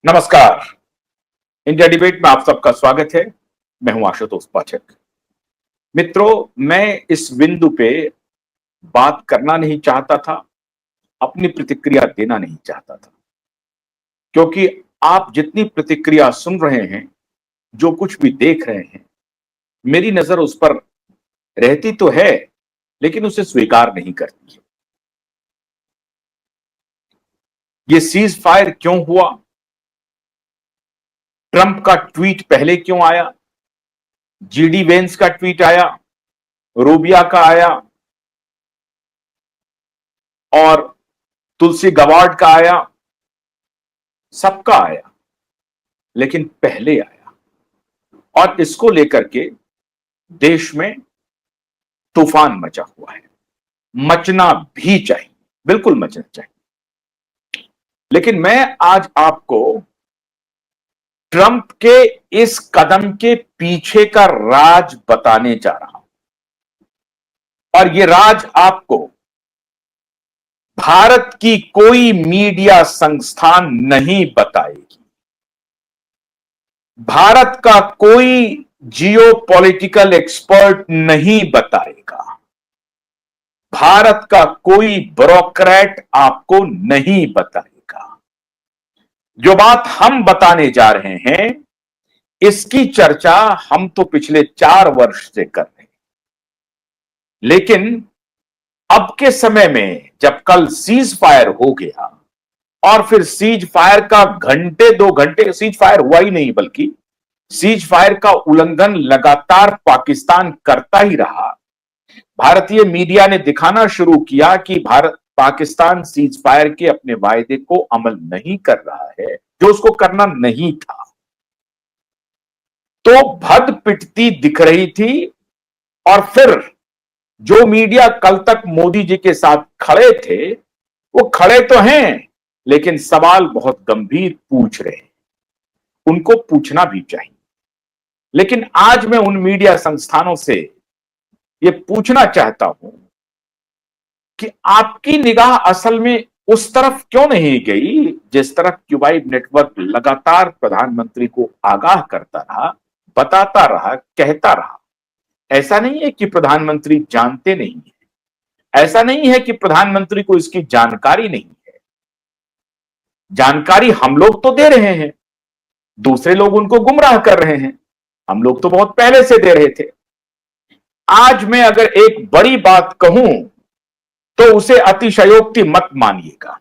नमस्कार। India debate में आप सबका स्वागत है। मैं हूं आशुतोष पाठक। मित्रों, मैं इस बिंदु पे बात करना नहीं चाहता था, अपनी प्रतिक्रिया देना नहीं चाहता था, क्योंकि आप जितनी प्रतिक्रिया सुन रहे हैं, जो कुछ भी देख रहे हैं, मेरी नजर उस पर रहती तो है, लेकिन उसे स्वीकार नहीं करती है। ये सीज फायर क्यों हुआ? ट्रंप का ट्वीट पहले क्यों आया? जीडी वेंस का ट्वीट आया, रूबिया का आया और तुलसी गवार्ड का आया, सबका आया, लेकिन पहले आया। और इसको लेकर के देश में तूफान मचा हुआ है। मचना भी चाहिए, बिल्कुल मचना चाहिए। लेकिन मैं आज आपको ट्रंप के इस कदम के पीछे का राज बताने जा रहा हूं, और ये राज आपको भारत की कोई मीडिया संस्थान नहीं बताएगी। भारत का कोई जियो पॉलिटिकल एक्सपर्ट नहीं बताएगा। भारत का कोई ब्यूरोक्रेट आपको नहीं बताएगा। जो बात हम बताने जा रहे हैं, इसकी चर्चा हम तो पिछले 4 वर्ष से कर रहे हैं, लेकिन अब के समय में जब कल सीज फायर हो गया और फिर सीज फायर का घंटे 2 घंटे, सीज फायर हुआ ही नहीं, बल्कि सीज फायर का उल्लंघन लगातार पाकिस्तान करता ही रहा। भारतीय मीडिया ने दिखाना शुरू किया कि भारत पाकिस्तान सीज फायर के अपने वायदे को अमल नहीं कर रहा है, जो उसको करना नहीं था। तो भद पिटती दिख रही थी। और फिर जो मीडिया कल तक मोदी जी के साथ खड़े थे, वो खड़े तो हैं, लेकिन सवाल बहुत गंभीर पूछ रहे हैं। उनको पूछना भी चाहिए। लेकिन आज मैं उन मीडिया संस्थानों से ये पूछना चाहता हूं कि आपकी निगाह असल में उस तरफ क्यों नहीं गई जिस तरफ क्यूबाइड नेटवर्क लगातार प्रधानमंत्री को आगाह करता रहा, बताता रहा, कहता रहा। ऐसा नहीं है कि प्रधानमंत्री जानते नहीं है, ऐसा नहीं है कि प्रधानमंत्री को इसकी जानकारी नहीं है। जानकारी हम लोग तो दे रहे हैं, दूसरे लोग उनको गुमराह कर रहे हैं। हम लोग तो बहुत पहले से दे रहे थे। आज मैं अगर एक बड़ी बात कहूं तो उसे अतिशयोक्ति मत मानिएगा।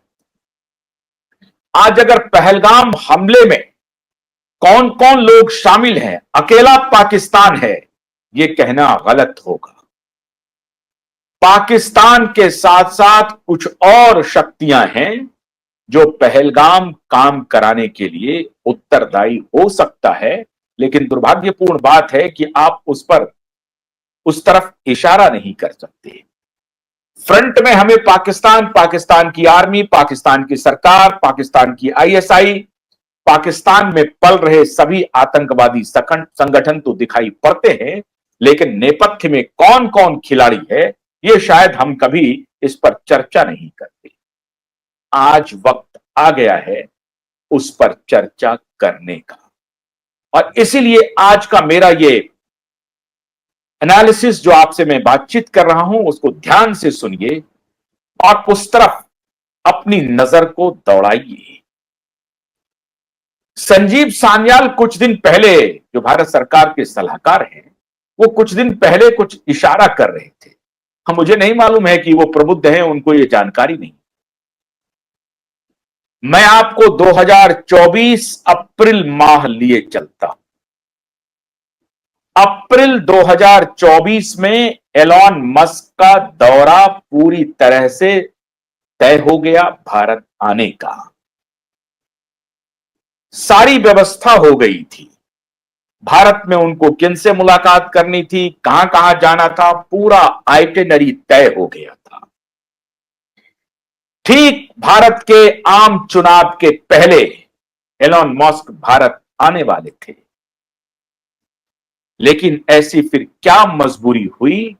आज अगर पहलगाम हमले में कौन कौन लोग शामिल हैं, अकेला पाकिस्तान है, यह कहना गलत होगा। पाकिस्तान के साथ साथ कुछ और शक्तियां हैं जो पहलगाम काम कराने के लिए उत्तरदायी हो सकता है, लेकिन दुर्भाग्यपूर्ण बात है कि आप उस तरफ इशारा नहीं कर सकते। फ्रंट में हमें पाकिस्तान, पाकिस्तान की आर्मी, पाकिस्तान की सरकार, पाकिस्तान की आईएसआई, पाकिस्तान में पल रहे सभी आतंकवादी संगठन तो दिखाई पड़ते हैं, लेकिन नेपथ्य में कौन कौन खिलाड़ी है, यह शायद हम कभी इस पर चर्चा नहीं करते। आज वक्त आ गया है उस पर चर्चा करने का, और इसीलिए आज का मेरा ये एनालिसिस जो आपसे मैं बातचीत कर रहा हूं, उसको ध्यान से सुनिए और उस तरफ अपनी नजर को दौड़ाइए। संजीव सान्याल कुछ दिन पहले, जो भारत सरकार के सलाहकार हैं, वो कुछ दिन पहले कुछ इशारा कर रहे थे। हम मुझे नहीं मालूम है कि वो प्रबुद्ध हैं, उनको ये जानकारी नहीं। मैं आपको 2024 अप्रैल माह लिए चलता हूं। अप्रैल 2024 में एलॉन मस्क का दौरा पूरी तरह से तय हो गया भारत आने का। सारी व्यवस्था हो गई थी। भारत में उनको किनसे मुलाकात करनी थी, कहां कहां जाना था, पूरा आइटिनरी तय हो गया था। ठीक भारत के आम चुनाव के पहले एलॉन मस्क भारत आने वाले थे। लेकिन ऐसी फिर क्या मजबूरी हुई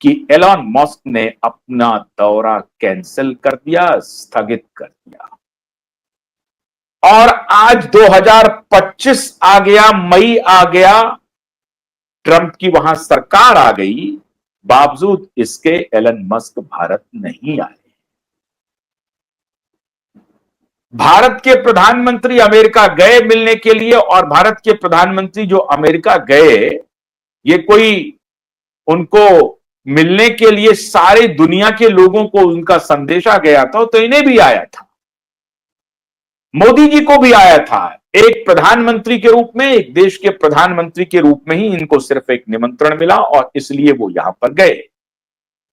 कि एलॉन मस्क ने अपना दौरा कैंसिल कर दिया, स्थगित कर दिया। और आज 2025 आ गया, मई आ गया, ट्रंप की वहां सरकार आ गई, बावजूद इसके एलन मस्क भारत नहीं आए। भारत के प्रधानमंत्री अमेरिका गए मिलने के लिए, और भारत के प्रधानमंत्री जो अमेरिका गए, ये कोई उनको मिलने के लिए सारे दुनिया के लोगों को उनका संदेशा गया था, तो इन्हें भी आया था, मोदी जी को भी आया था। एक प्रधानमंत्री के रूप में, एक देश के प्रधानमंत्री के रूप में ही इनको सिर्फ एक निमंत्रण मिला और इसलिए वो यहां पर गए।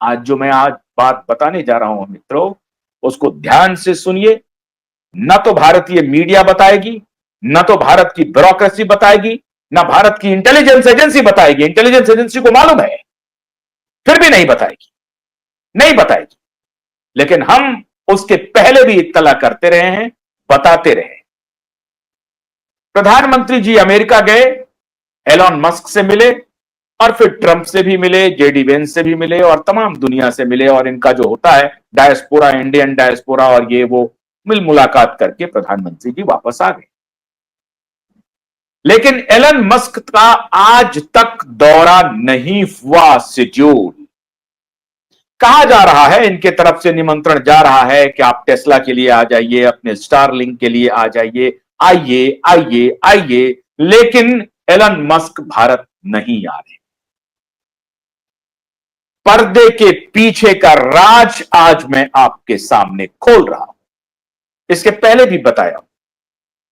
आज जो मैं आज बात बताने जा रहा हूं मित्रों, उसको ध्यान से सुनिए। न तो भारतीय मीडिया बताएगी, न तो भारत की ब्यूरोक्रेसी बताएगी, न भारत की इंटेलिजेंस एजेंसी बताएगी। इंटेलिजेंस एजेंसी को मालूम है, फिर भी नहीं बताएगी, नहीं बताएगी। लेकिन हम उसके पहले भी इत्तला करते रहे हैं, बताते रहे। प्रधानमंत्री जी अमेरिका गए, एलन मस्क से मिले, और फिर ट्रंप से भी मिले, जेडी वेंस से भी मिले, और तमाम दुनिया से मिले, और इनका जो होता है डायस्पोरा, इंडियन डायस्पोरा, और ये वो मिल मुलाकात करके प्रधानमंत्री जी वापस आ गए। लेकिन एलन मस्क का आज तक दौरा नहीं हुआ शेड्यूल। कहा जा रहा है, इनके तरफ से निमंत्रण जा रहा है कि आप टेस्ला के लिए आ जाइए, अपने स्टारलिंक के लिए आ जाइए, आइए आइए आइए, लेकिन एलन मस्क भारत नहीं आ रहे। पर्दे के पीछे का राज आज मैं आपके सामने खोल रहा हूं, इसके पहले भी बताया,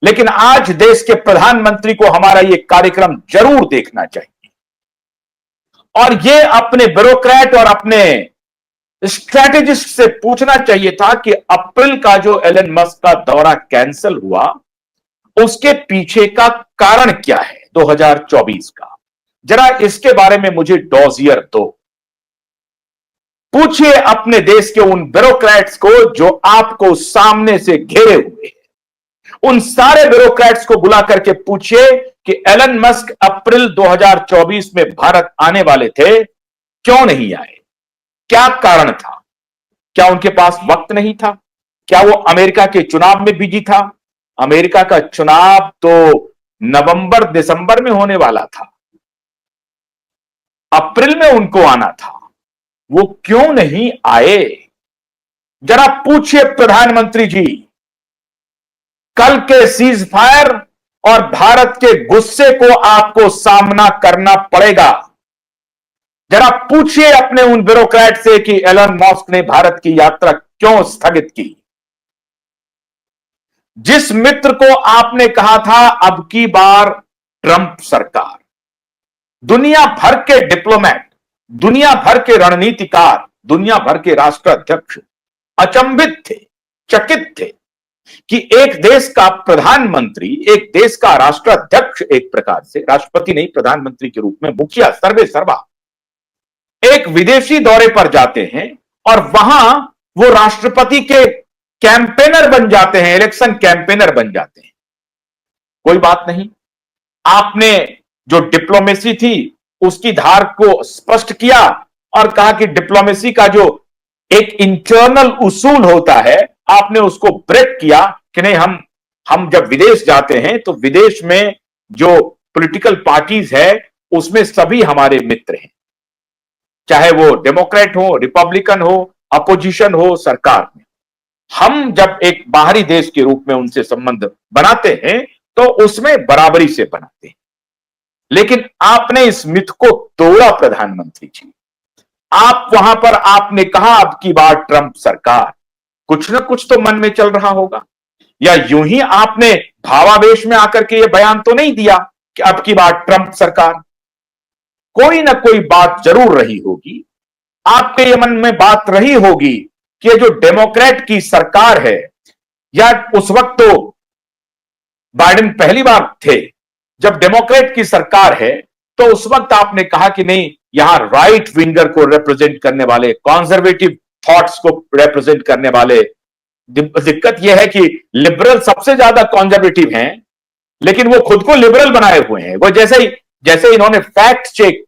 लेकिन आज देश के प्रधानमंत्री को हमारा यह कार्यक्रम जरूर देखना चाहिए, और यह अपने ब्यूरोक्रेट और अपने स्ट्रैटेजिस्ट से पूछना चाहिए था कि अप्रैल का जो एलन मस्क का दौरा कैंसिल हुआ, उसके पीछे का कारण क्या है 2024 का। जरा इसके बारे में मुझे डॉजियर दो। पूछिए अपने देश के उन ब्यूरोक्रेट्स को जो आपको सामने से घेरे हुए हैं। उन सारे ब्यूरोक्रेट्स को बुला करके पूछिए कि एलन मस्क अप्रैल 2024 में भारत आने वाले थे, क्यों नहीं आए, क्या कारण था? क्या उनके पास वक्त नहीं था? क्या वो अमेरिका के चुनाव में बिजी था? अमेरिका का चुनाव तो नवंबर दिसंबर में होने वाला था, अप्रैल में उनको आना था, वो क्यों नहीं आए? जरा पूछिए प्रधानमंत्री जी। कल के सीज फायर और भारत के गुस्से को आपको सामना करना पड़ेगा। जरा पूछिए अपने उन ब्यूरोक्रेट से कि एलन मस्क ने भारत की यात्रा क्यों स्थगित की। जिस मित्र को आपने कहा था अब की बार ट्रंप सरकार, दुनिया भर के डिप्लोमेट, दुनिया भर के रणनीतिकार, दुनिया भर के राष्ट्राध्यक्ष अचंभित थे, चकित थे कि एक देश का प्रधानमंत्री, एक देश का राष्ट्राध्यक्ष, एक प्रकार से राष्ट्रपति नहीं, प्रधानमंत्री के रूप में मुखिया, सर्वे सर्वा, एक विदेशी दौरे पर जाते हैं और वहां वो राष्ट्रपति के कैंपेनर बन जाते हैं, इलेक्शन कैंपेनर बन जाते हैं। कोई बात नहीं, आपने जो डिप्लोमेसी थी उसकी धार को स्पष्ट किया और कहा कि डिप्लोमेसी का जो एक इंटरनल उसूल होता है, आपने उसको ब्रेक किया कि नहीं, हम जब विदेश जाते हैं तो विदेश में जो पॉलिटिकल पार्टीज है उसमें सभी हमारे मित्र हैं, चाहे वो डेमोक्रेट हो, रिपब्लिकन हो, अपोजिशन हो, सरकार में। हम जब एक बाहरी देश के रूप में उनसे संबंध बनाते हैं तो उसमें बराबरी से बनाते हैं। लेकिन आपने इस मिथ को तोड़ा प्रधानमंत्री जी। आप वहां पर आपने कहा अब की बार ट्रंप सरकार, कुछ ना कुछ तो मन में चल रहा होगा, या यूं ही आपने भावावेश में आकर के यह बयान तो नहीं दिया कि अब की बार ट्रंप सरकार। कोई ना कोई बात जरूर रही होगी, आपके ये मन में बात रही होगी कि जो डेमोक्रेट की सरकार है, या उस वक्त तो बाइडेन पहली बार थे, जब डेमोक्रेट की सरकार है तो उस वक्त आपने कहा कि नहीं, यहां राइट विंगर को रिप्रेजेंट करने वाले, कंजर्वेटिव थॉट्स को रिप्रेजेंट करने वाले। दिक्कत यह है कि लिबरल सबसे ज्यादा कंजर्वेटिव हैं, लेकिन वो खुद को लिबरल बनाए हुए हैं। वो जैसे इन्होंने फैक्ट चेक